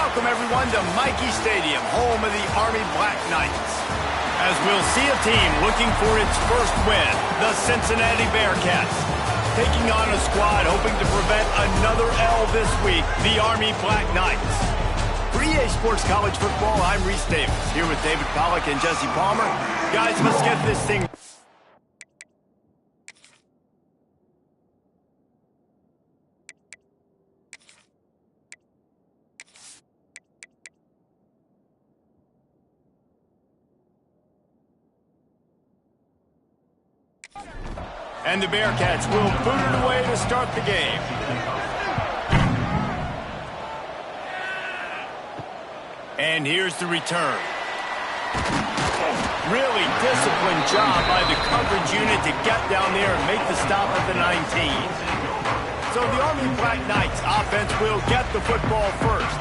Welcome, everyone, to Michie Stadium, home of the Army Black Knights. As we'll see a team looking for its first win, the Cincinnati Bearcats. Taking on a squad hoping to prevent another L this week, the Army Black Knights. For EA Sports College Football, I'm Reese Davis, here with David Pollack and Jesse Palmer. Guys, let's get this thing. And the Bearcats will boot it away to start the game. And here's the return. Really disciplined job by the coverage unit to get down there and make the stop at the 19. So the Army Black Knights offense will get the football first.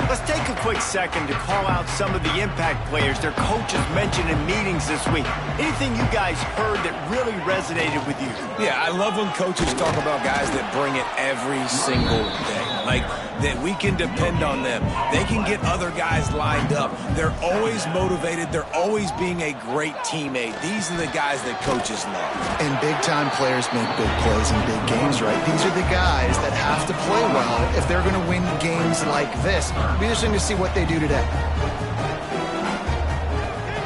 Let's take a quick second to call out some of the impact players their coaches mentioned in meetings this week. Anything you guys heard that really resonated with you? Yeah, I love when coaches talk about guys that bring it every single day. Like, that we can depend on them. They can get other guys lined up. They're always motivated. They're always being a great teammate. These are the guys that coaches love. And big-time players make big plays in big games, right? These are the guys that have to play well if they're going to win games like this. It'll be interesting to see what they do today.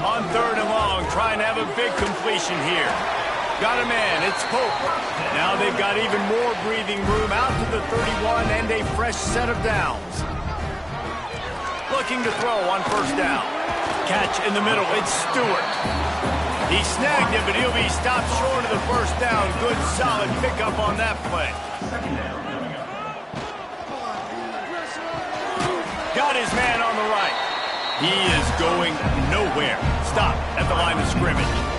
On 3rd and long, trying to have a big completion here. Got a man, it's Pope. Now they've got even more breathing room out to the 31 and a fresh set of downs. Looking to throw on 1st down. Catch in the middle, it's Stewart. He snagged it, but he'll be stopped short of the 1st down. Good, solid pickup on that play. Got his man on the right. He is going nowhere. Stop at the line of scrimmage.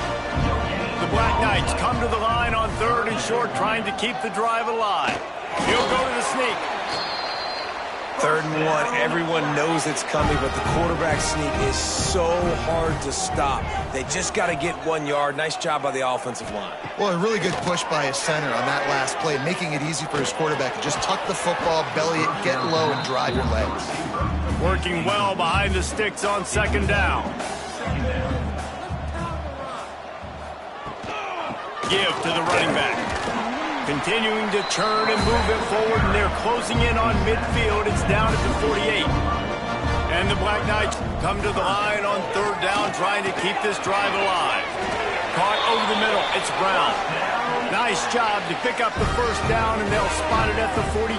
The Black Knights come to the line on 3rd and short, trying to keep the drive alive. He'll go to the sneak. 3rd and 1, everyone knows it's coming, but the quarterback sneak is so hard to stop. They just got to get 1 yard. Nice job by the offensive line. Well, a really good push by his center on that last play, making it easy for his quarterback to just tuck the football, belly it, get low, and drive your legs. Working well behind the sticks on 2nd down. Give to the running back. Continuing to turn and move it forward, and they're closing in on midfield. It's down at the 48. And the Black Knights come to the line on 3rd down, trying to keep this drive alive. Caught over the middle. It's Brown. Nice job to pick up the 1st down, and they'll spot it at the 42.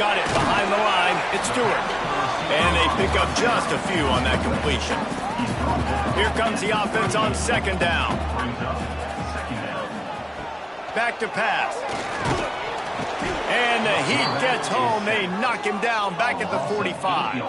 Got it behind the line. It's Stewart. And they pick up just a few on that completion. Here comes the offense on 2nd down. Back to pass. And the Heat gets home. They knock him down back at the 45.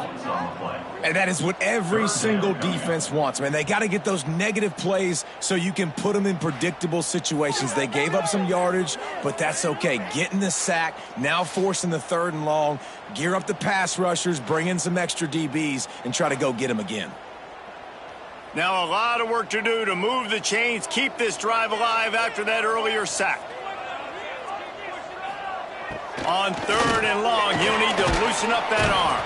And that is what every single defense wants, man. They got to get those negative plays so you can put them in predictable situations. They gave up some yardage, but that's okay. Getting the sack, now forcing the 3rd and long, gear up the pass rushers, bring in some extra DBs, and try to go get them again. Now a lot of work to do to move the chains, keep this drive alive after that earlier sack. On 3rd and long, he'll need to loosen up that arm.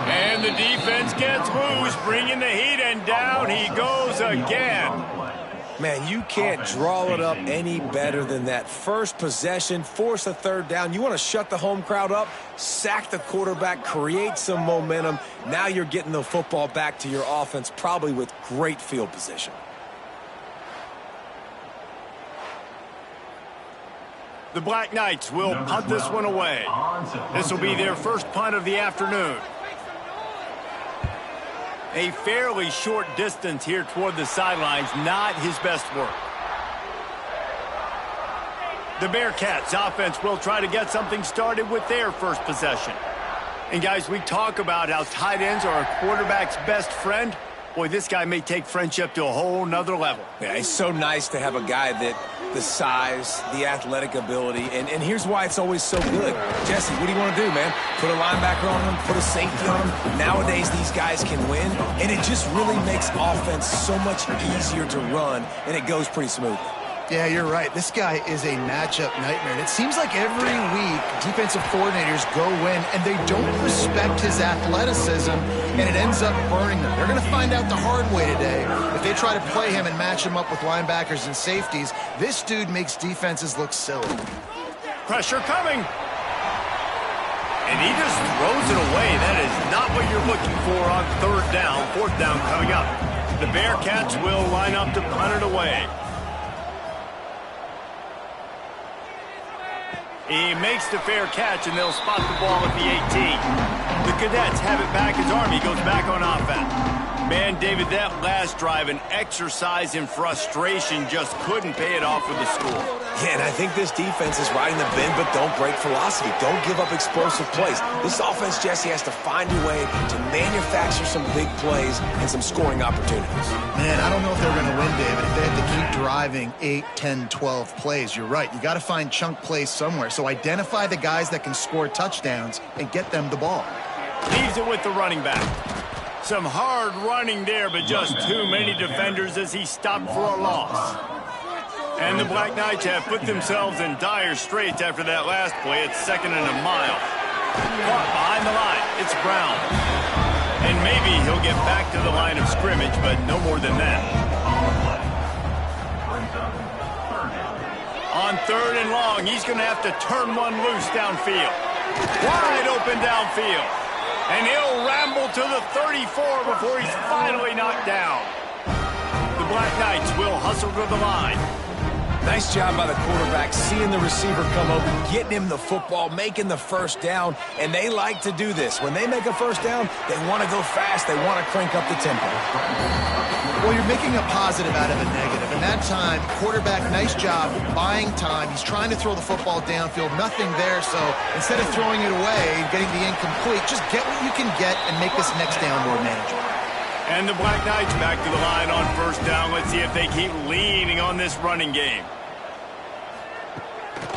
And the defense gets loose, bringing the heat, and down he goes again. Man, you can't draw it up any better than that. First possession, force a 3rd down. You want to shut the home crowd up, sack the quarterback, create some momentum. Now you're getting the football back to your offense, probably with great field position. The Black Knights will punt this one away. This will be their first punt of the afternoon. A fairly short distance here toward the sidelines, not his best work. The Bearcats offense will try to get something started with their first possession. And guys, we talk about how tight ends are a quarterback's best friend. Boy, this guy may take friendship to a whole nother level. Yeah, it's so nice to have a guy that the size, the athletic ability, and here's why it's always so good. Jesse, what do you want to do, man? Put a linebacker on him, put a safety on him. Nowadays, these guys can win, and it just really makes offense so much easier to run, and it goes pretty smoothly. Yeah, you're right. This guy is a matchup nightmare. And it seems like every week defensive coordinators go in and they don't respect his athleticism, and it ends up burning them. They're going to find out the hard way today. If they try to play him and match him up with linebackers and safeties, this dude makes defenses look silly. Pressure coming. And he just throws it away. That is not what you're looking for on third down. Fourth down coming up. The Bearcats will line up to punt it away. He makes the fair catch, and they'll spot the ball at the 18. The Cadets have it back as Army goes back on offense. Man, David, that last drive, an exercise in frustration, just couldn't pay it off with the score. Yeah, and I think this defense is riding the bend, but don't break philosophy. Don't give up explosive plays. This offense, Jesse, has to find a way to manufacture some big plays and some scoring opportunities. Man, I don't know if they're going to win, David, if they have to keep driving 8, 10, 12 plays. You're right. You got to find chunk plays somewhere. So identify the guys that can score touchdowns and get them the ball. Leaves it with the running back. Some hard running there, but just too many defenders as he stopped for a loss. And the Black Knights have put themselves in dire straits after that last play. It's 2nd and a mile. Caught behind the line. It's Brown. And maybe he'll get back to the line of scrimmage, but no more than that. On 3rd and long, he's going to have to turn one loose downfield. Wide open downfield. And he'll ramble to the 34 before he's finally knocked down. The Black Knights will hustle to the line. Nice job by the quarterback, seeing the receiver come over, getting him the football, making the first down, and they like to do this. When they make a first down, they want to go fast. They want to crank up the tempo. Well, you're making a positive out of a negative, and that time, quarterback, nice job buying time. He's trying to throw the football downfield, nothing there, so instead of throwing it away, getting the incomplete, just get what you can get and make this next down more manageable. And the Black Knights back to the line on first down. Let's see if they keep leaning on this running game.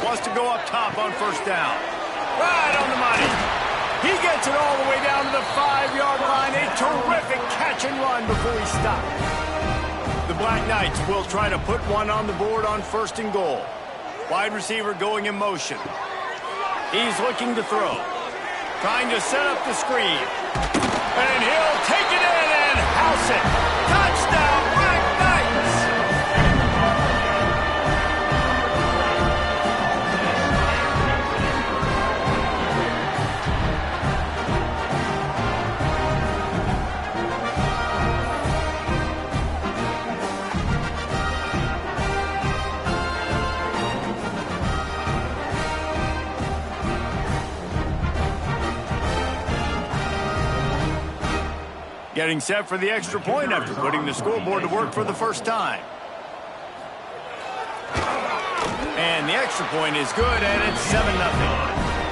Wants to go up top on first down. Right on the money. He gets it all the way down to the 5-yard line. A terrific catch and run before he stopped. The Black Knights will try to put one on the board on 1st and goal. Wide receiver going in motion. He's looking to throw. Trying to set up the screen. And he'll take it in and house it. Touchdown, Black Knights! Getting set for the extra point after putting the scoreboard to work for the first time. And the extra point is good, and it's 7-0.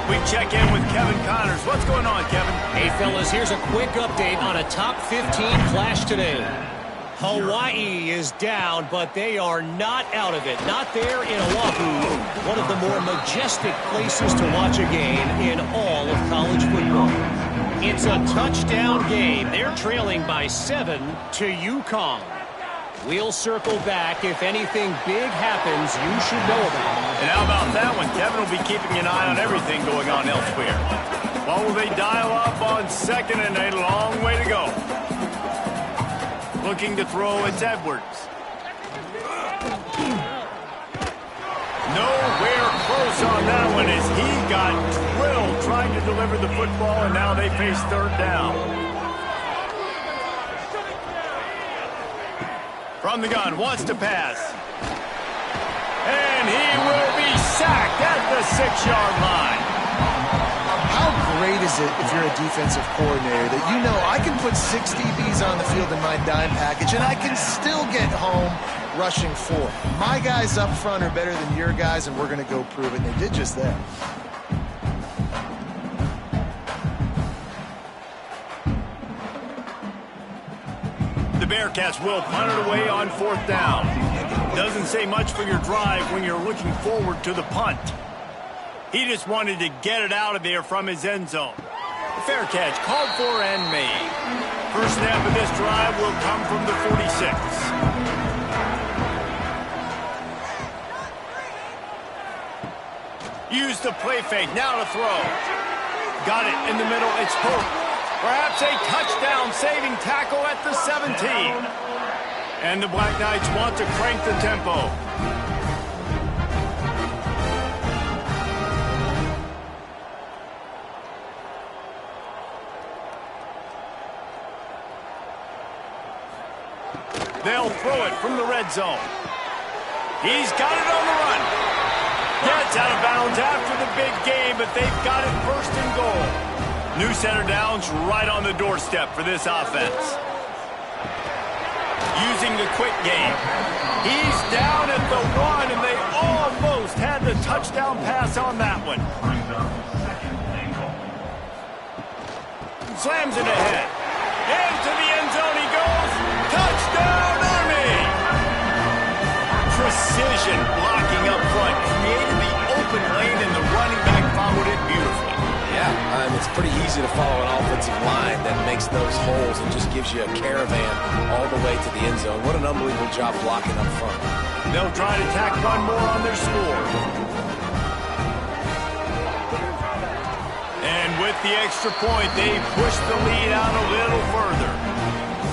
We check in with Kevin Connors. What's going on, Kevin? Hey, fellas, here's a quick update on a top 15 clash today. Hawaii is down, but they are not out of it. Not there in Oahu, one of the more majestic places to watch a game in all of college football. It's a touchdown game. They're trailing by 7 to UConn. We'll circle back. If anything big happens, you should know about it. And how about that one? Kevin will be keeping an eye on everything going on elsewhere. Well, will they dial up on 2nd and a long way to go? Looking to throw, it's Edwards. Nowhere close on that one as he got drilled trying to deliver the football, and now they face 3rd down. From the gun, wants to pass. And he will be sacked at the 6-yard line. How great is it if you're a defensive coordinator that you know I can put 6 DBs on the field in my dime package and I can still get home rushing 4. My guys up front are better than your guys, and we're going to go prove it. And they did just that. The Bearcats will punt it away on 4th down. Doesn't say much for your drive when you're looking forward to the punt. He just wanted to get it out of there from his end zone. The fair catch called for and made. First snap of this drive will come from the 46. use the play fake. Now to throw. Got it in the middle. It's Hope. Perhaps a touchdown-saving tackle at the 17. And the Black Knights want to crank the tempo. They'll throw it from the red zone. He's got it on the run. Gets out of bounds after the big game, but they've got it first and goal. New center downs right on the doorstep for this offense. Using the quick game. He's down at the 1, and they almost had the touchdown pass on that one. Slams it ahead. Into the end zone he goes. Touchdown, Army! Precision blocking up front. Created the open lane, and the running back followed it beautifully. Yeah, it's pretty easy to follow an offensive line that makes those holes and just gives you a caravan all the way to the end zone. What an unbelievable job blocking up front. They'll try to tack one more on their score. And with the extra point, they push the lead out a little further.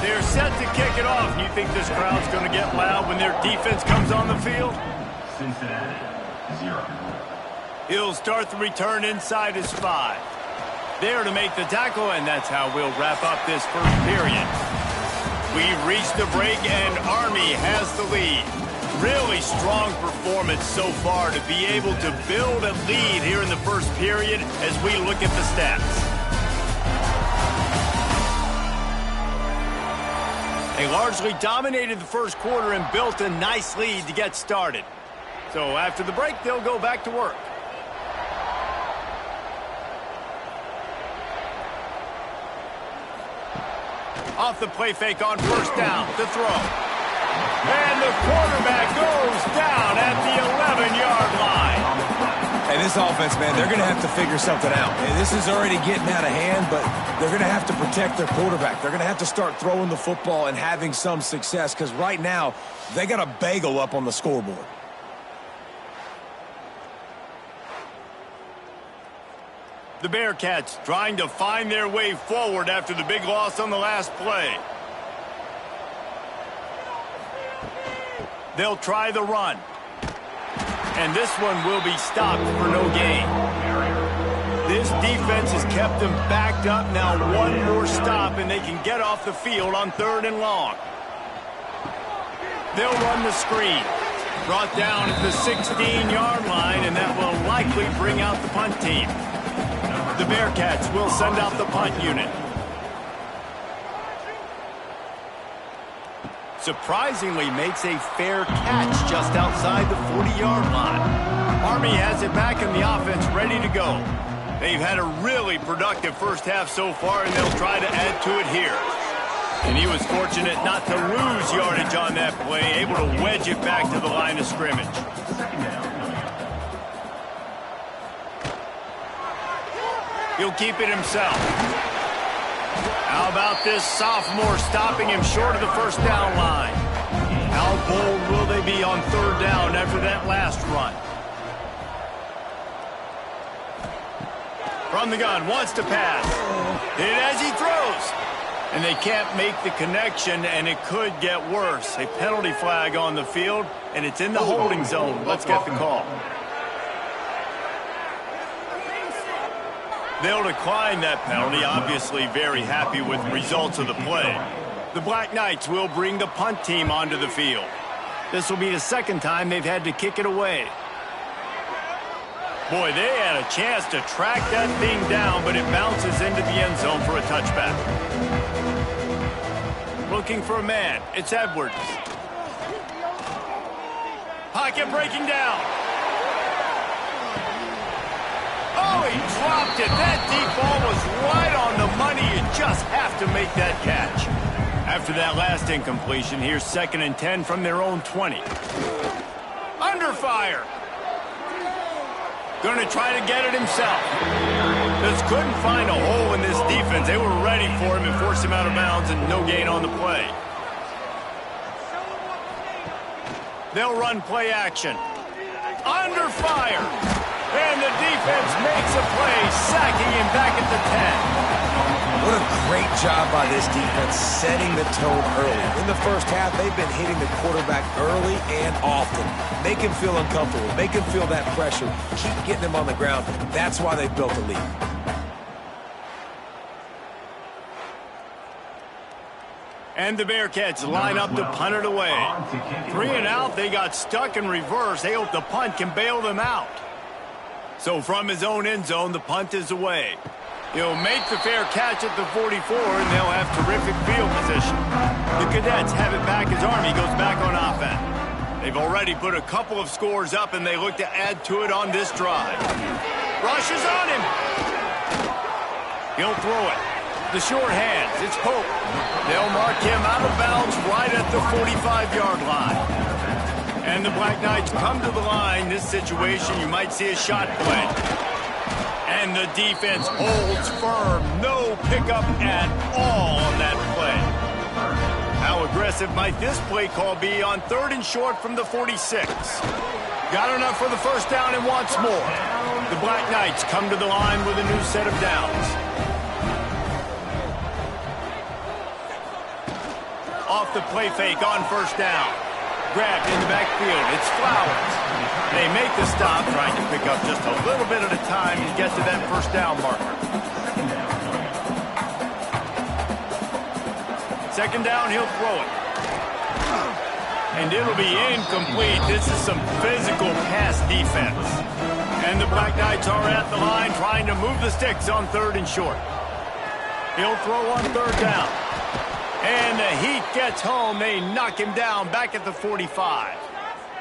They're set to kick it off. You think this crowd's going to get loud when their defense comes on the field? Cincinnati, 0. He'll start the return inside his 5. There to make the tackle, and that's how we'll wrap up this first period. We've reached the break, and Army has the lead. Really strong performance so far to be able to build a lead here in the first period as we look at the stats. They largely dominated the first quarter and built a nice lead to get started. So after the break, they'll go back to work. Off the play fake on first down, the throw. And the quarterback goes down at the 11-yard line. Hey, this offense, man, they're going to have to figure something out. Hey, this is already getting out of hand, but they're going to have to protect their quarterback. They're going to have to start throwing the football and having some success because right now, they got a bagel up on the scoreboard. The Bearcats trying to find their way forward after the big loss on the last play. They'll try the run. And this one will be stopped for no gain. This defense has kept them backed up. Now one more stop and they can get off the field on 3rd and long. They'll run the screen. Brought down at the 16-yard line, and that will likely bring out the punt team. The Bearcats will send out the punt unit. Surprisingly makes a fair catch just outside the 40-yard line. Army has it back in the offense ready to go. They've had a really productive first half so far, and they'll try to add to it here. And he was fortunate not to lose yardage on that play, able to wedge it back to the line of scrimmage. He'll keep it himself. How about this sophomore stopping him short of the first down line? How bold will they be on 3rd down after that last run? From the gun, wants to pass. Hit as he throws. And they can't make the connection, and it could get worse. A penalty flag on the field, and it's in the holding zone. Let's get the call. They'll decline that penalty, obviously very happy with the results of the play. The Black Knights will bring the punt team onto the field. This will be the second time they've had to kick it away. Boy, they had a chance to track that thing down, but it bounces into the end zone for a touchback. Looking for a man. It's Edwards. Pocket breaking down. Oh, he dropped it. That deep ball was right on the money. You just have to make that catch. After that last incompletion, here's 2nd and 10 from their own 20. Under fire. Going to try to get it himself. Just couldn't find a hole in this defense. They were ready for him and forced him out of bounds, and no gain on the play. They'll run play action. Under fire. And the defense makes a play, sacking him back at the 10. What a great job by this defense setting the tone early. In the first half, they've been hitting the quarterback early and often. Make him feel uncomfortable. Make him feel that pressure. Keep getting him on the ground. That's why they built a lead. And the Bearcats line up to punt it away. 3 and out, they got stuck in reverse. They hope the punt can bail them out. So from his own end zone, the punt is away. He'll make the fair catch at the 44, and they'll have terrific field position. The Cadets have it back as Army goes back on offense. They've already put a couple of scores up, and they look to add to it on this drive. Rush is on him. He'll throw it. The short hands. It's Pope. They'll mark him out of bounds right at the 45-yard line. And the Black Knights come to the line. This situation, you might see a shot play. And the defense holds firm. No pickup at all on that play. How aggressive might this play call be on 3rd and short from the 46? Got enough for the first down and wants more. The Black Knights come to the line with a new set of downs. Off the play fake on 1st down. Grabbed in the backfield. It's Flowers. They make the stop, trying to pick up just a little bit at a time to get to that 1st down marker. 2nd down, he'll throw it. And it'll be incomplete. This is some physical pass defense. And the Black Knights are at the line trying to move the sticks on 3rd and short. He'll throw on 3rd down. And the Heat gets home. They knock him down back at the 45.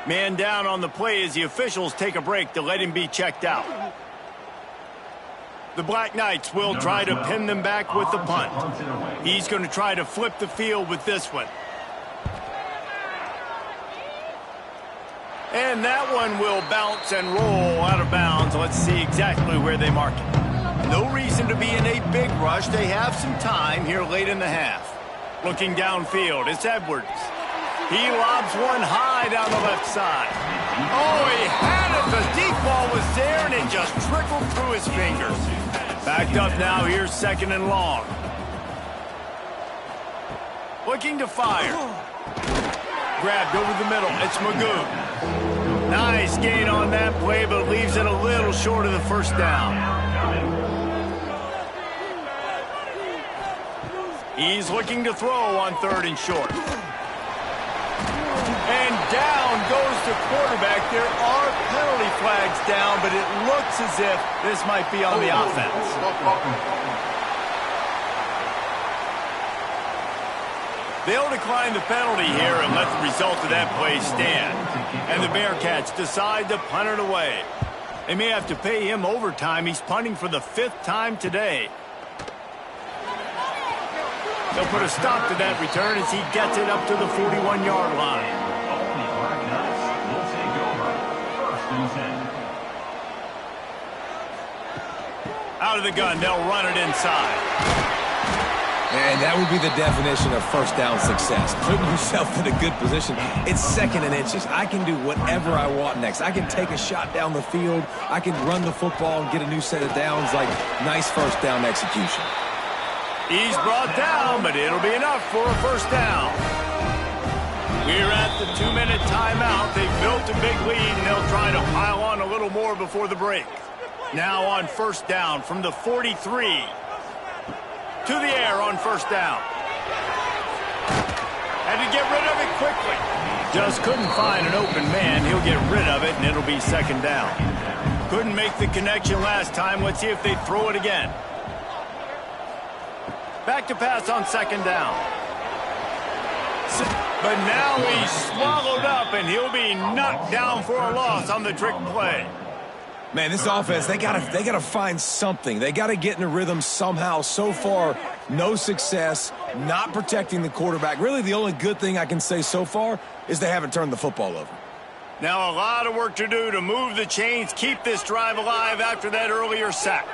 Man down on the play as the officials take a break to let him be checked out. The Black Knights will try to pin them back with the punt. He's going to try to flip the field with this one. And that one will bounce and roll out of bounds. Let's see exactly where they mark it. No reason to be in a big rush. They have some time here late in the half. Looking downfield, it's Edwards. He lobs one high down the left side. Oh, he had it. The deep ball was there, and it just trickled through his fingers. Backed up now. Here's 2nd and long. Looking to fire. Grabbed over the middle. It's Magoo. Nice gain on that play, but leaves it a little short of the 1st down. He's looking to throw on 3rd and short. And down goes the quarterback. There are penalty flags down, but it looks as if this might be on the offense. They'll decline the penalty here and let the result of that play stand. And the Bearcats decide to punt it away. They may have to pay him overtime. He's punting for the 5th time today. They'll put a stop to that return as he gets it up to the 41-yard line. Out of the gun, they'll run it inside. And that would be the definition of 1st down success. Putting yourself in a good position. It's 2nd and inches. I can do whatever I want next. I can take a shot down the field. I can run the football and get a new set of downs. Like, nice 1st down execution. He's brought down, but it'll be enough for a 1st down. We're at the 2-minute timeout. They've built a big lead, and they'll try to pile on a little more before the break. Now on 1st down from the 43. To the air on 1st down. Had to get rid of it quickly. Just couldn't find an open man. He'll get rid of it, and it'll be 2nd down. Couldn't make the connection last time. Let's see if they throw it again. Back to pass on 2nd down. But now he's swallowed up, and he'll be knocked down for a loss on the trick play. Man, this offense, they gotta find something. They gotta get in a rhythm somehow. So far, no success, not protecting the quarterback. Really, the only good thing I can say so far is they haven't turned the football over. Now a lot of work to do to move the chains, keep this drive alive after that earlier sack.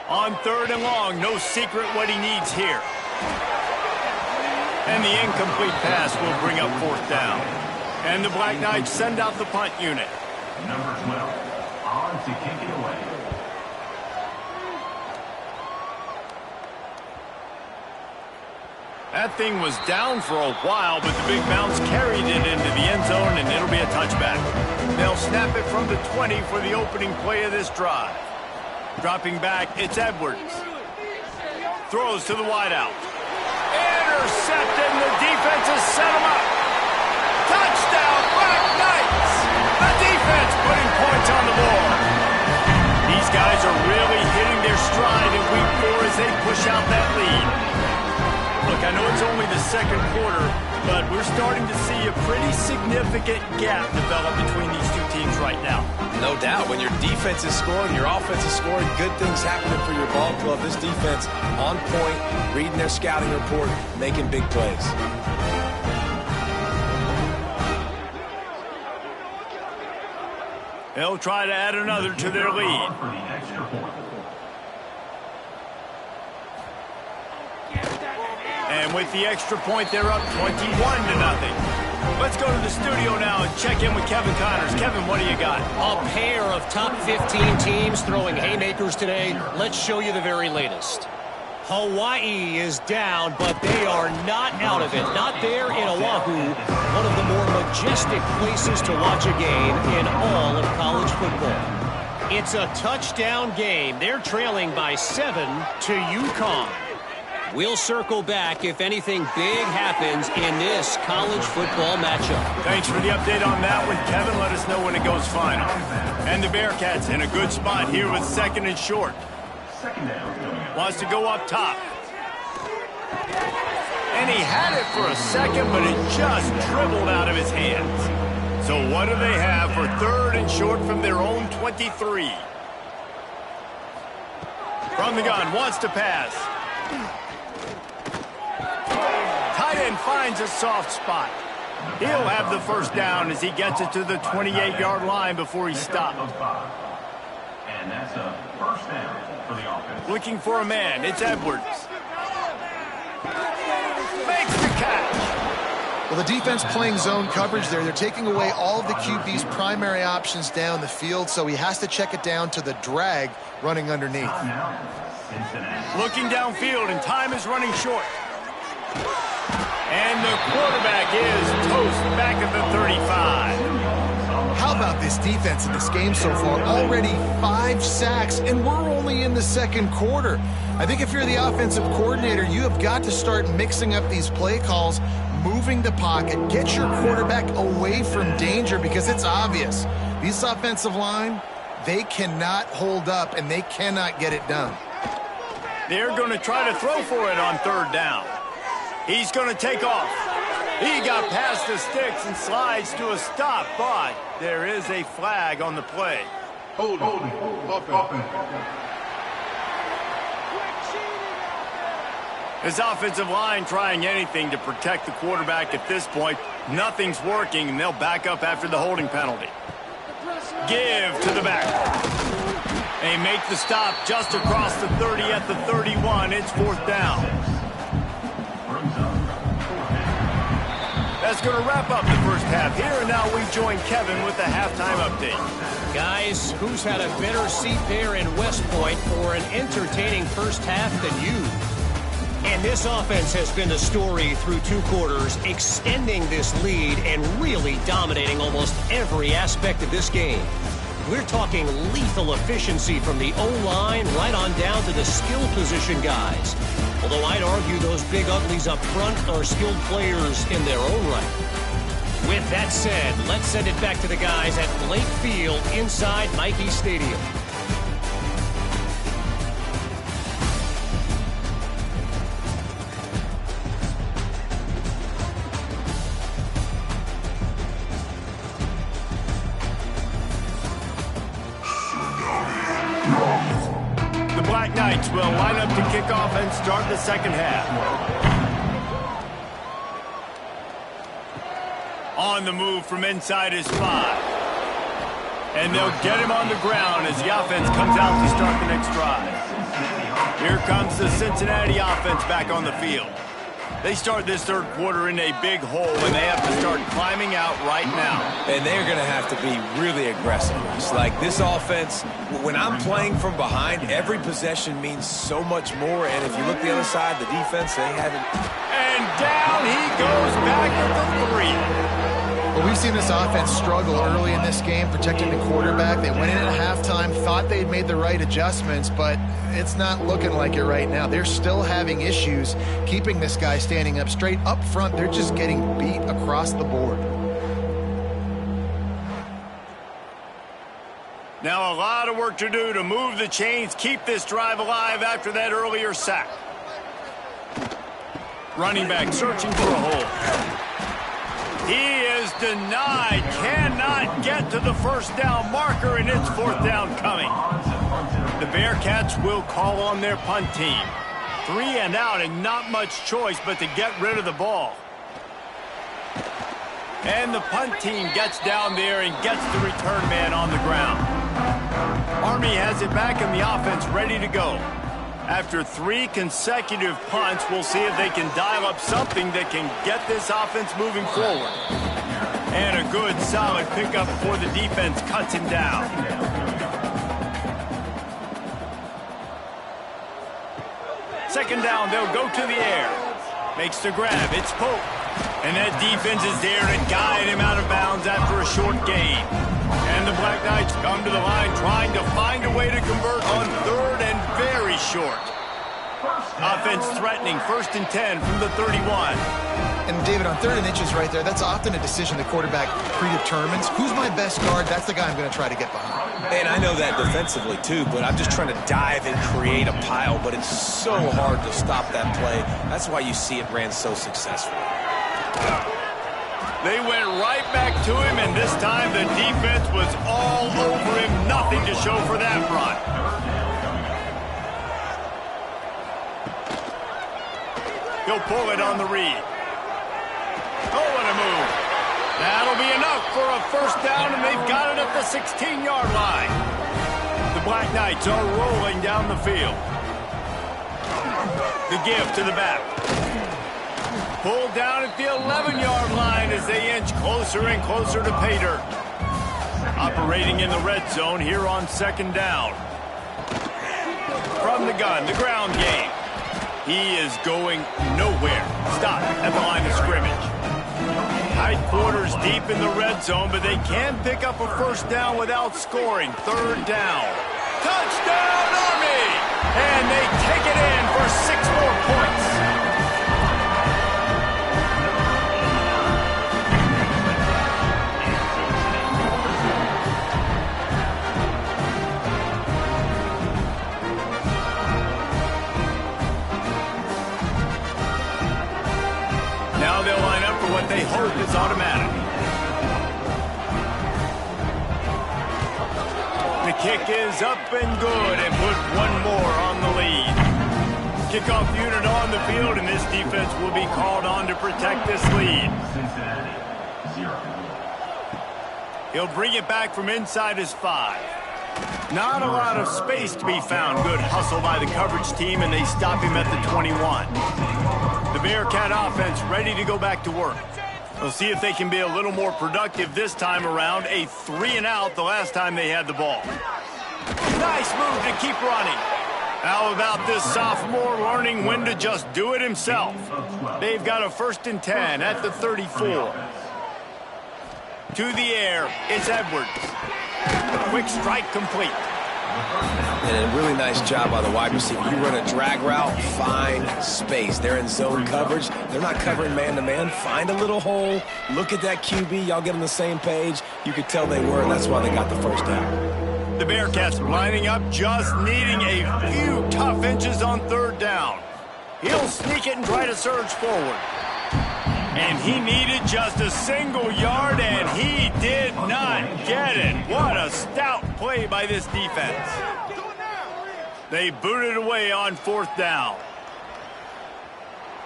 On 3rd and long, no secret what he needs here. And the incomplete pass will bring up 4th down. And the Black Knights send out the punt unit. Number 12, on to kick it away. That thing was down for a while, but the big bounce carried it into the end zone, and it'll be a touchback. They'll snap it from the 20 for the opening play of this drive. Dropping back, it's Edwards. Throws to the wideout. Intercepted, and the defense has set him up. Touchdown, Black Knights! The defense putting points on the board. These guys are really hitting their stride in week 4 as they push out that lead. Look, I know it's only the second quarter, but we're starting to see a pretty significant gap develop between these two teams right now. No doubt. When your defense is scoring, your offense is scoring, good things happening for your ball club. This defense on point, reading their scouting report, making big plays. They'll try to add another to their lead. For the extra point. And with the extra point, they're up 21-0. Let's go to the studio now and check in with Kevin Connors. Kevin, what do you got? A pair of top 15 teams throwing haymakers today. Let's show you the very latest. Hawaii is down, but they are not out of it. Not there in Oahu, one of the more majestic places to watch a game in all of college football. It's a touchdown game. They're trailing by 7 to UConn. We'll circle back if anything big happens in this college football matchup. Thanks for the update on that one, Kevin. Let us know when it goes final. And the Bearcats in a good spot here with 2nd and short. Second down. Wants to go up top. And he had it for a second, but it just dribbled out of his hands. So what do they have for 3rd and short from their own 23? From the gun, wants to pass. Tight end finds a soft spot. He'll have the first down as he gets it to the 28-yard line before he stopped. And that's a first down for the offense. Looking for a man. It's Edwards. Makes the catch. Well, the defense playing zone coverage there. They're taking away all of the QB's primary options down the field, so he has to check it down to the drag running underneath. Now, Cincinnati. Looking downfield, and time is running short. And the quarterback is toast back at the 35. How about this defense in this game so far? Already 5 sacks, and we're only in the second quarter. I think if you're the offensive coordinator, you have got to start mixing up these play calls, moving the pocket, get your quarterback away from danger, because it's obvious. This offensive line, they cannot hold up, and they cannot get it done. They're going to try to throw for it on 3rd down. He's going to take off. He got past the sticks and slides to a stop, but there is a flag on the play. Hold on. His offensive line trying anything to protect the quarterback at this point. Nothing's working, and they'll back up after the holding penalty. Give to the back. They make the stop just across the 30 at the 31. It's 4th down. That's going to wrap up the first half here, and now we join Kevin with the halftime update. Guys, who's had a better seat there in West Point for an entertaining first half than you? And this offense has been the story through 2 quarters, extending this lead and really dominating almost every aspect of this game. We're talking lethal efficiency from the O-line right on down to the skill position guys. Although I'd argue those big uglies up front are skilled players in their own right. With that said, let's send it back to the guys at Blake Field inside Michie Stadium. The Black Knights will line up to kick off and start the second half. On the move from inside his 5. And they'll get him on the ground as the offense comes out to start the next drive. Here comes the Cincinnati offense back on the field. They start this third quarter in a big hole, and they have to start climbing out right now. And they're going to have to be really aggressive. It's like this offense, when I'm playing from behind, every possession means so much more. And if you look the other side, the defense, they haven't. And down he goes back at the three. Well, we've seen this offense struggle early in this game, protecting the quarterback. They went in at halftime, thought they'd made the right adjustments, but it's not looking like it right now. They're still having issues keeping this guy standing up straight. Up front, they're just getting beat across the board. Now a lot of work to do to move the chains, keep this drive alive after that earlier sack. Running back searching for a hole. He is denied, cannot get to the first down marker, and it's fourth down coming. The Bearcats will call on their punt team. 3 and out, and not much choice but to get rid of the ball. And the punt team gets down there and gets the return man on the ground. Army has it back in the offense, ready to go. After 3 consecutive punts, we'll see if they can dial up something that can get this offense moving forward. And a good, solid pickup before the defense cuts him down. Second down, they'll go to the air. Makes the grab, it's Pope. And that defense is there to guide him out of bounds after a short gain. And the Black Knights come to the line trying to find a way to convert on third and very short. Offense threatening, 1st and 10 from the 31. And David, on 3rd and inches right there, that's often a decision the quarterback predetermines. Who's my best guard? That's the guy I'm going to try to get behind. And I know that defensively too, but I'm just trying to dive and create a pile, but it's so hard to stop that play. That's why you see it ran so successfully. They went right back to him, and this time the defense was all over him. Nothing to show for that run. He'll pull it on the read. Oh, what a move. That'll be enough for a first down, and they've got it at the 16-yard line. The Black Knights are rolling down the field. The give to the back. Pulled down at the 11-yard line as they inch closer and closer to pay dirt. Operating in the red zone here on 2nd down. From the gun, the ground game. He is going nowhere. Stop at the line of scrimmage. Tight quarters deep in the red zone, but they can pick up a first down without scoring. 3rd down. Touchdown, Army! And they take it in for 6 more points. Now they'll line up for what they hope is automatic. The kick is up and good and put one more on the lead. Kickoff unit on the field, and this defense will be called on to protect this lead. He'll bring it back from inside his 5. Not a lot of space to be found. Good hustle by the coverage team, and they stop him at the 21. The Bearcat offense ready to go back to work. We'll see if they can be a little more productive this time around. A 3 and out the last time they had the ball. Nice move to keep running. How about this sophomore learning when to just do it himself? They've got a 1st and 10 at the 34. To the air, it's Edwards. Quick strike complete. And a really nice job by the wide receiver. You run a drag route, find space. They're in zone coverage. They're not covering man-to-man. Find a little hole. Look at that QB. Y'all get on the same page. You could tell they were, and that's why they got the first down. The Bearcats lining up, just needing a few tough inches on 3rd down. He'll sneak it and try to surge forward. And he needed just a single yard, and he did not get it. What a stout play by this defense. They booted away on 4th down.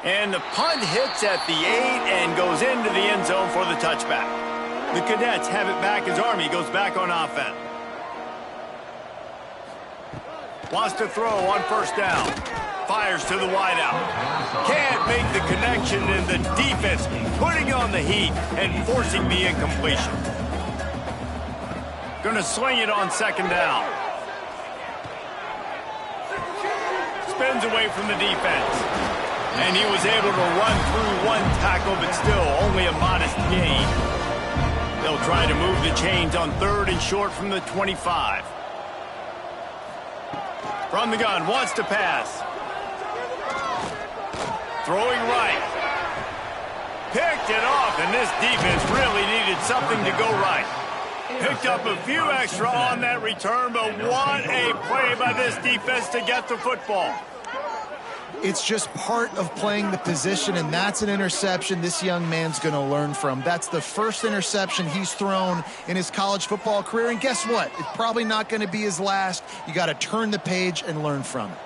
And the punt hits at the 8 and goes into the end zone for the touchback. The Cadets have it back as Army goes back on offense. Wants to throw on first down. Fires to the wideout. Can't make the connection, and the defense putting on the heat and forcing the incompletion. Going to sling it on second down. Spins away from the defense. And he was able to run through one tackle, but still only a modest gain. They'll try to move the chains on third and short from the 25. From the gun, wants to pass. Throwing right. Picked it off, and this defense really needed something to go right. Picked up a few extra on that return, but what a play by this defense to get the football. It's just part of playing the position, and that's an interception this young man's going to learn from. That's the first interception he's thrown in his college football career, and guess what? It's probably not going to be his last. You got to turn the page and learn from it.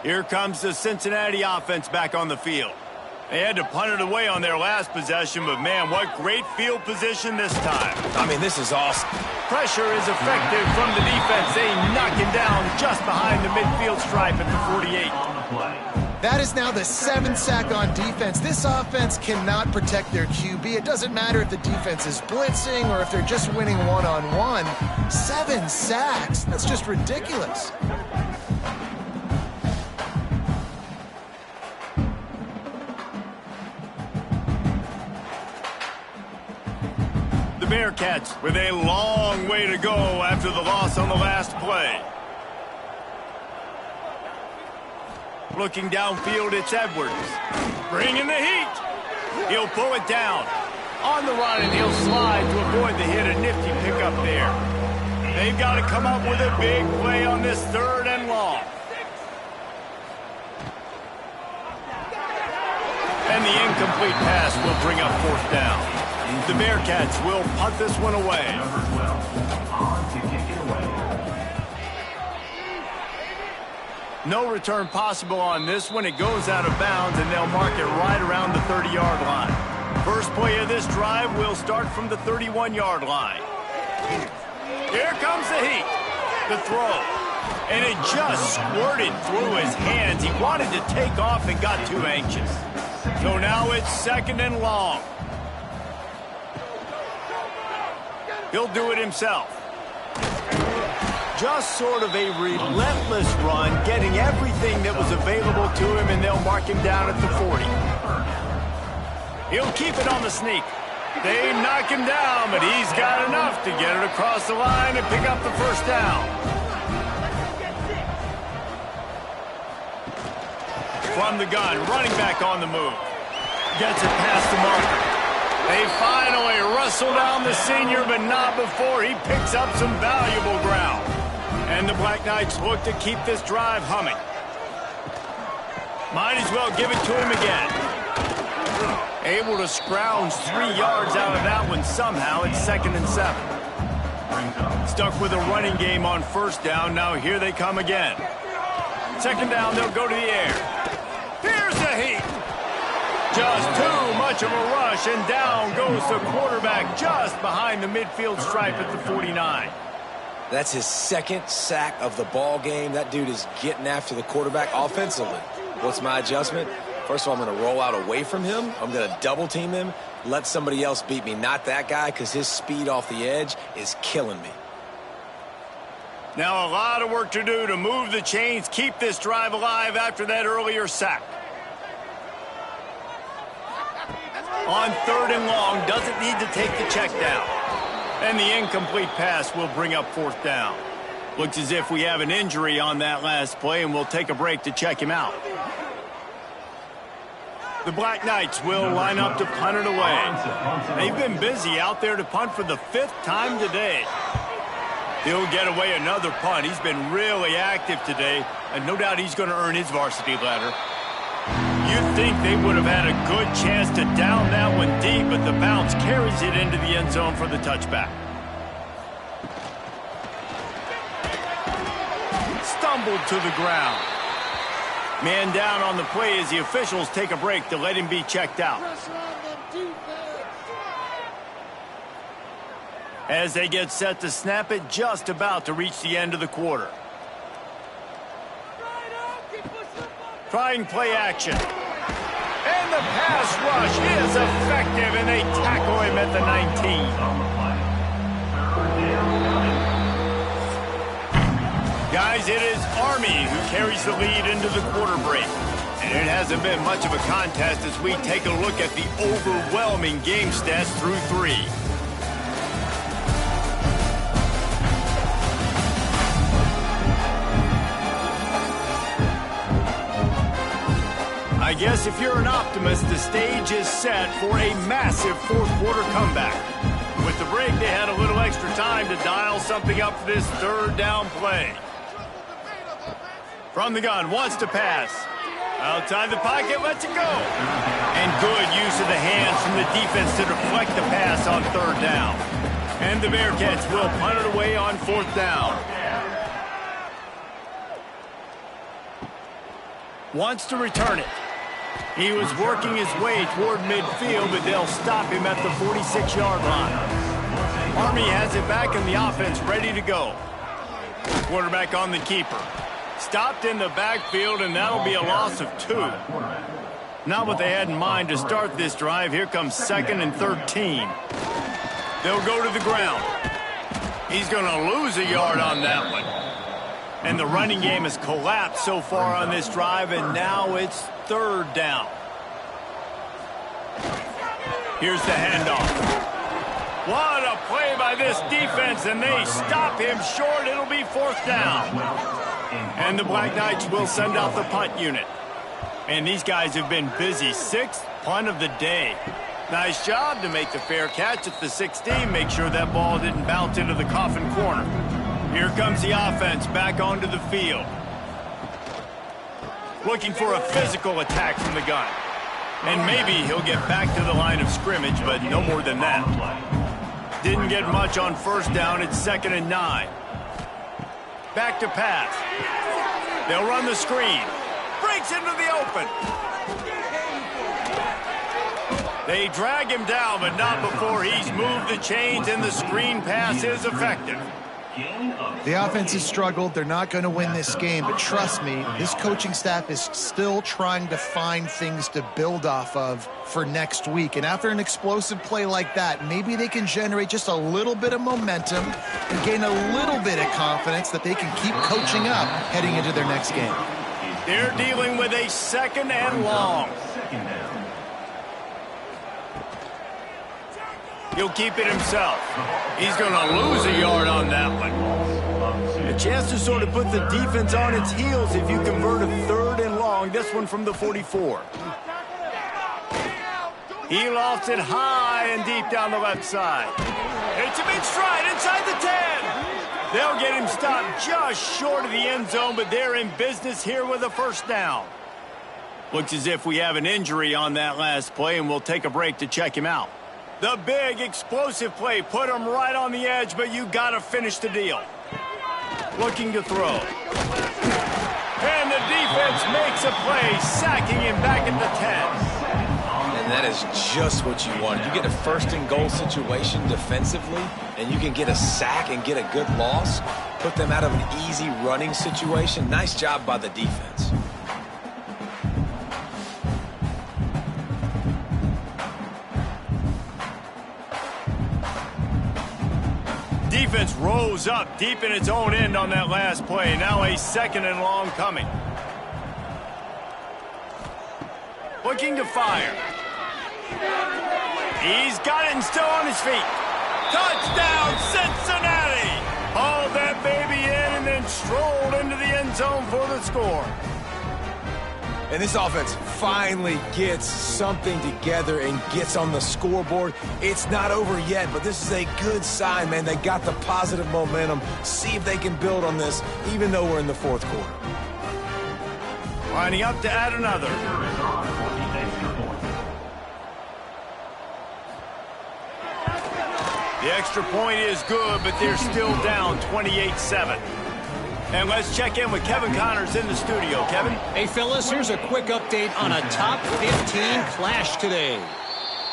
Here comes the Cincinnati offense back on the field. They had to punt it away on their last possession, but man, what great field position this time. I mean, this is awesome. Pressure is effective from the defense. They knock him down just behind the midfield stripe at the 48. That is now the 7th sack on defense. This offense cannot protect their QB. It doesn't matter if the defense is blitzing or if they're just winning one-on-one. 7 sacks, that's just ridiculous. The Bearcats with a long way to go after the loss on the last play. Looking downfield, it's Edwards. Bringing the heat. He'll pull it down. On the run, and he'll slide to avoid the hit. A nifty pickup there. They've got to come up with a big play on this 3rd and long. And the incomplete pass will bring up 4th down. The Bearcats will punt this one away. Number 12, on to kick it away. No return possible on this one. It goes out of bounds, and they'll mark it right around the 30-yard line. First play of this drive will start from the 31-yard line. Here comes the heat. The throw. And it just squirted through his hands. He wanted to take off and got too anxious. So now it's 2nd and long. He'll do it himself. Just sort of a relentless run, getting everything that was available to him, and they'll mark him down at the 40. He'll keep it on the sneak. They knock him down, but he's got enough to get it across the line and pick up the 1st down. From the gun, running back on the move. Gets it past the marker. They finally wrestle down the senior, but not before he picks up some valuable ground. And the Black Knights look to keep this drive humming. Might as well give it to him again. Able to scrounge 3 yards out of that one somehow. It's 2nd and 7. Stuck with a running game on 1st down. Now here they come again. 2nd down, they'll go to the air. Here's the heat. Just too much of a rush, and down goes the quarterback just behind the midfield stripe at the 49. That's his 2nd sack of the ball game. That dude is getting after the quarterback offensively. What's my adjustment? First of all, I'm going to roll out away from him. I'm going to double team him, let somebody else beat me, not that guy, because his speed off the edge is killing me. Now a lot of work to do to move the chains, keep this drive alive after that earlier sack. On 3rd and long, doesn't need to take the check down. And the incomplete pass will bring up 4th down. Looks as if we have an injury on that last play, and we'll take a break to check him out. The Black Knights will line up to punt it away. They've been busy out there to punt for the 5th time today. He'll get away another punt. He's been really active today, and no doubt he's going to earn his varsity letter. You'd think they would have had a good chance to down that one deep, but the bounce carries it into the end zone for the touchback. Stumbled to the ground. Man down on the play as the officials take a break to let him be checked out. As they get set to snap it, just about to reach the end of the quarter. Trying play action. And the pass rush is effective, and they tackle him at the 19. Guys, it is Army who carries the lead into the quarter break. And it hasn't been much of a contest as we take a look at the overwhelming game stats through 3. I guess if you're an optimist, the stage is set for a massive fourth quarter comeback. With the break, they had a little extra time to dial something up for this third down play. From the gun, wants to pass. Outside the pocket, lets it go. And good use of the hands from the defense to deflect the pass on third down. And the Bearcats will punt it away on fourth down. Wants to return it. He was working his way toward midfield, but they'll stop him at the 46-yard line. Army has it back in the offense, ready to go. Quarterback on the keeper. Stopped in the backfield, and that'll be a loss of 2. Not what they had in mind to start this drive. Here comes 2nd and 13. They'll go to the ground. He's going to lose a yard on that one. And the running game has collapsed so far on this drive, and now it's third down. Here's the handoff. What a play by this defense, and they stop him short. It'll be fourth down. And the Black Knights will send out the punt unit. And these guys have been busy. 6th punt of the day. Nice job to make the fair catch at the 16. Make sure that ball didn't bounce into the coffin corner. Here comes the offense back onto the field. Looking for a physical attack from the gun. And maybe he'll get back to the line of scrimmage, but no more than that. Didn't get much on first down. It's 2nd and 9. Back to pass. They'll run the screen. Breaks into the open. They drag him down, but not before he's moved the chains, and the screen pass is effective. The offense has struggled. They're not going to win this game, but trust me, this coaching staff is still trying to find things to build off of for next week. And after an explosive play like that, maybe they can generate just a little bit of momentum and gain a little bit of confidence that they can keep coaching up heading into their next game. They're dealing with a 2nd and long. He'll keep it himself. He's going to lose a yard on that one. A chance to sort of put the defense on its heels if you convert a 3rd and long. This one from the 44. He lofts it high and deep down the left side. It's a big stride inside the 10. They'll get him stopped just short of the end zone, but they're in business here with a first down. Looks as if we have an injury on that last play, and we'll take a break to check him out. The big explosive play put him right on the edge, but you got to finish the deal. Looking to throw. And the defense makes a play, sacking him back at the 10. And that is just what you want. You get a 1st and goal situation defensively, and you can get a sack and get a good loss. Put them out of an easy running situation. Nice job by the defense. Defense rose up deep in its own end on that last play. Now a 2nd and long coming. Looking to fire. He's got it and still on his feet. Touchdown, Cincinnati! Hauled that baby in and then strolled into the end zone for the score. And this offense finally gets something together and gets on the scoreboard. It's not over yet, but this is a good sign, man. They got the positive momentum. See if they can build on this, even though we're in the 4th quarter. Lining up to add another. The extra point is good, but they're still down 28-7. And let's check in with Kevin Connors in the studio. Kevin? Hey, fellas, here's a quick update on a top 15 clash today.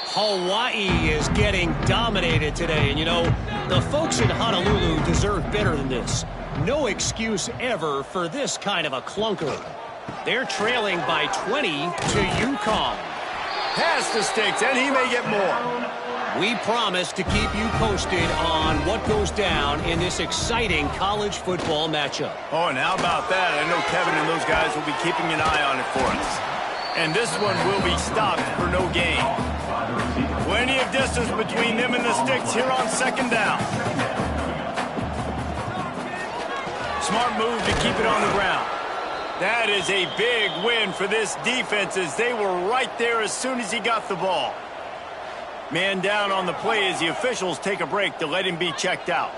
Hawaii is getting dominated today. And, you know, the folks in Honolulu deserve better than this. No excuse ever for this kind of a clunker. They're trailing by 20 to UConn. Pass the sticks, and he may get more. We promise to keep you posted on what goes down in this exciting college football matchup. Oh, and how about that? I know Kevin and those guys will be keeping an eye on it for us. And this one will be stopped for no gain. Plenty of distance between them and the sticks here on second down. Smart move to keep it on the ground. That is a big win for this defense as they were right there as soon as he got the ball. Man down on the play as the officials take a break to let him be checked out.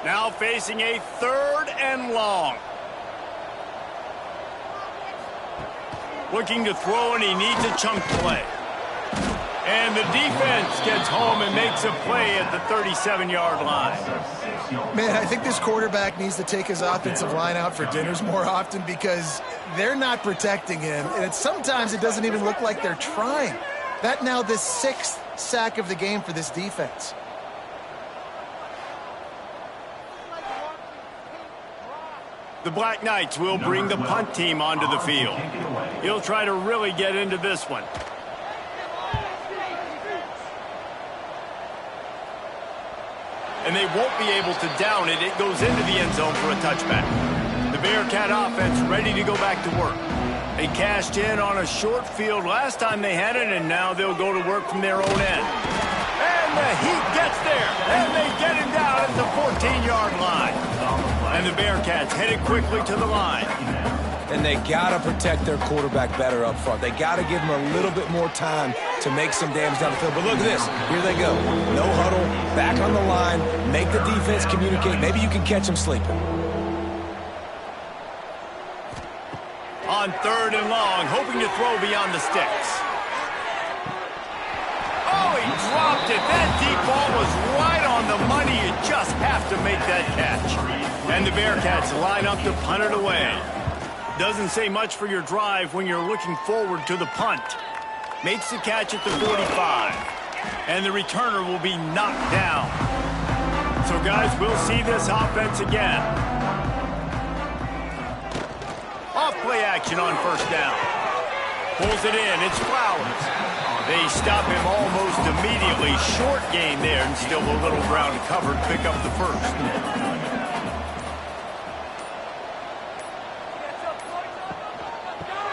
Now facing a 3rd and long. Looking to throw, and he needs a chunk play. And the defense gets home and makes a play at the 37-yard line. Man, I think this quarterback needs to take his offensive line out for dinners more often because they're not protecting him. And sometimes it doesn't even look like they're trying. That now the 6th sack of the game for this defense. The Black Knights will bring the punt team onto the field. He'll try to really get into this one. And they won't be able to down it. It goes into the end zone for a touchback. The Bearcat offense ready to go back to work. They cashed in on a short field last time they had it, and now they'll go to work from their own end. And the Heat gets there, and they get him down at the 14-yard line. And the Bearcats headed quickly to the line. And they got to protect their quarterback better up front. They got to give him a little bit more time to make some damage down the field. But look at this. Here they go. No huddle, back on the line, make the defense communicate. Maybe you can catch them sleeping. On 3rd and long, hoping to throw beyond the sticks. Oh, he dropped it. That deep ball was right on the money. You just have to make that catch. And the Bearcats line up to punt it away. Doesn't say much for your drive when you're looking forward to the punt. Makes the catch at the 45. And the returner will be knocked down. So, guys, we'll see this offense again. Off-play action on 1st down. Pulls it in. It's Flowers. They stop him almost immediately. Short gain there, and still a little ground covered. Pick up the 1st.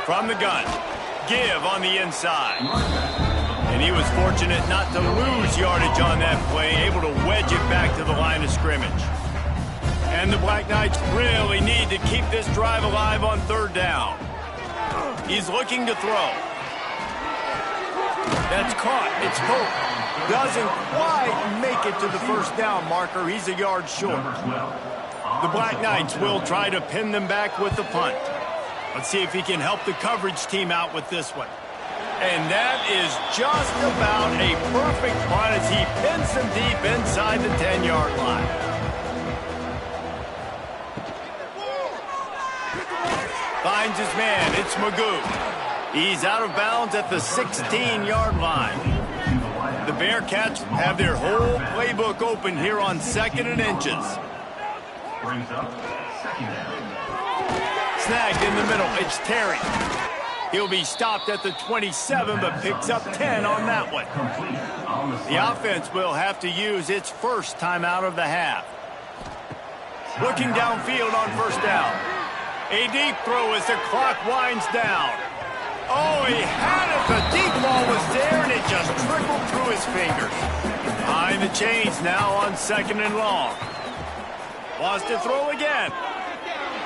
From the gun, give on the inside. And he was fortunate not to lose yardage on that play, able to wedge it back to the line of scrimmage. And the Black Knights really need to keep this drive alive on 3rd down. He's looking to throw. That's caught. It's Pope. Doesn't quite make it to the 1st down marker. He's a yard short. The Black Knights will try to pin them back with the punt. Let's see if he can help the coverage team out with this one. And that is just about a perfect punt as he pins them deep inside the 10-yard line. Finds his man. It's Magoo. He's out of bounds at the 16-yard line. The Bearcats have their whole playbook open here on 2nd and inches. Brings up 2nd down. Snagged in the middle. It's Terry. He'll be stopped at the 27, but picks up 10 on that one. The offense will have to use its 1st timeout of the half. Looking downfield on 1st down. A deep throw as the clock winds down. Oh, he had it. The deep ball was there, and it just trickled through his fingers. Behind the chains now on 2nd and long. Wants to throw again.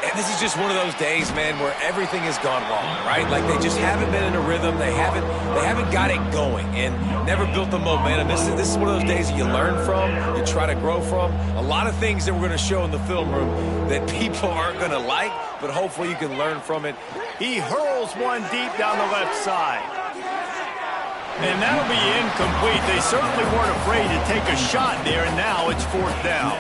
And this is just one of those days, man, where everything has gone wrong, right? Like they just haven't been in a rhythm. They haven't got it going and never built the momentum. This is one of those days that you learn from, you try to grow from. A lot of things that we're going to show in the film room that people aren't going to like, but hopefully you can learn from it. He hurls one deep down the left side. And that'll be incomplete. They certainly weren't afraid to take a shot there, and now it's 4th down.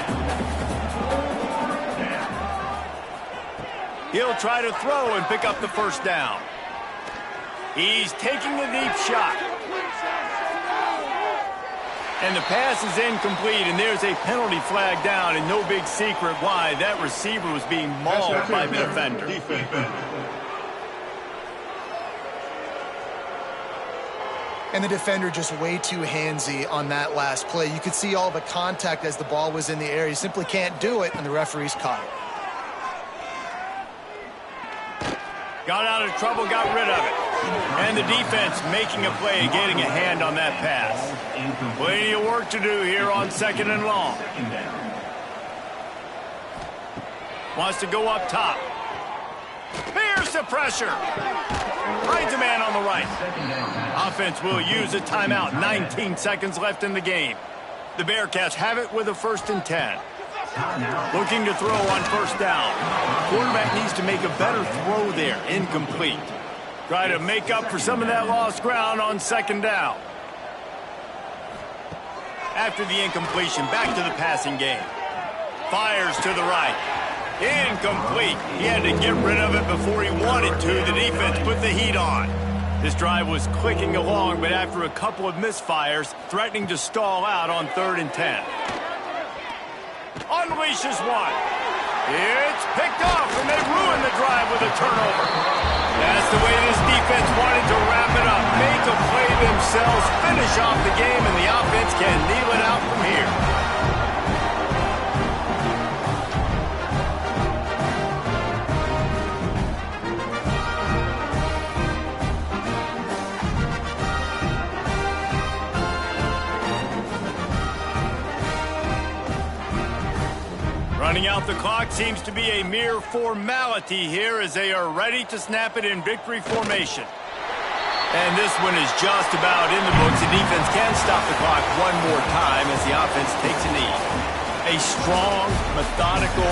He'll try to throw and pick up the 1st down. He's taking a deep shot. And the pass is incomplete, and there's a penalty flag down, and no big secret why. That receiver was being mauled by the defender. And the defender just way too handsy on that last play. You could see all the contact as the ball was in the air. He simply can't do it, and the referee's caught it. Got out of trouble, got rid of it. And the defense making a play, getting a hand on that pass. Plenty of work to do here on 2nd and long. Wants to go up top. Here's the pressure. Finds a man on the right. Offense will use a timeout. 19 seconds left in the game. The Bearcats have it with a 1st and 10. Looking to throw on 1st down. Quarterback needs to make a better throw there. Incomplete. Try to make up for some of that lost ground on 2nd down. After the incompletion, back to the passing game. Fires to the right. Incomplete. He had to get rid of it before he wanted to. The defense put the heat on. This drive was clicking along, but after a couple of misfires, threatening to stall out on 3rd and 10. Unleashes one. It's picked off, and they ruin the drive with a turnover. That's the way this defense wanted to wrap it up. Make a play themselves, finish off the game, and the offense can kneel it out from here. Running out the clock seems to be a mere formality here as they are ready to snap it in victory formation. And this one is just about in the books. The defense can stop the clock one more time as the offense takes a knee. A strong, methodical,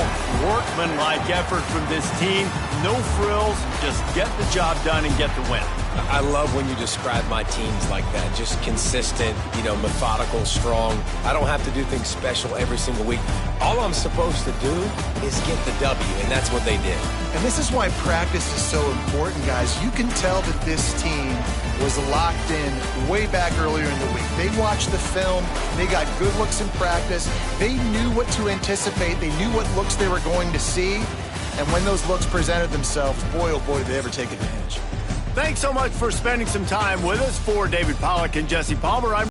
workmanlike effort from this team. No frills, just get the job done and get the win. I love when you describe my teams like that. Just consistent, methodical, strong. I don't have to do things special every single week. All I'm supposed to do is get the W, and that's what they did. And this is why practice is so important, guys. You can tell that this team was locked in way back earlier in the week. They watched the film. They got good looks in practice. They knew what to anticipate. They knew what looks they were going to see. And when those looks presented themselves, boy, oh boy, did they ever take advantage. Thanks so much for spending some time with us. For David Pollack and Jesse Palmer, I'm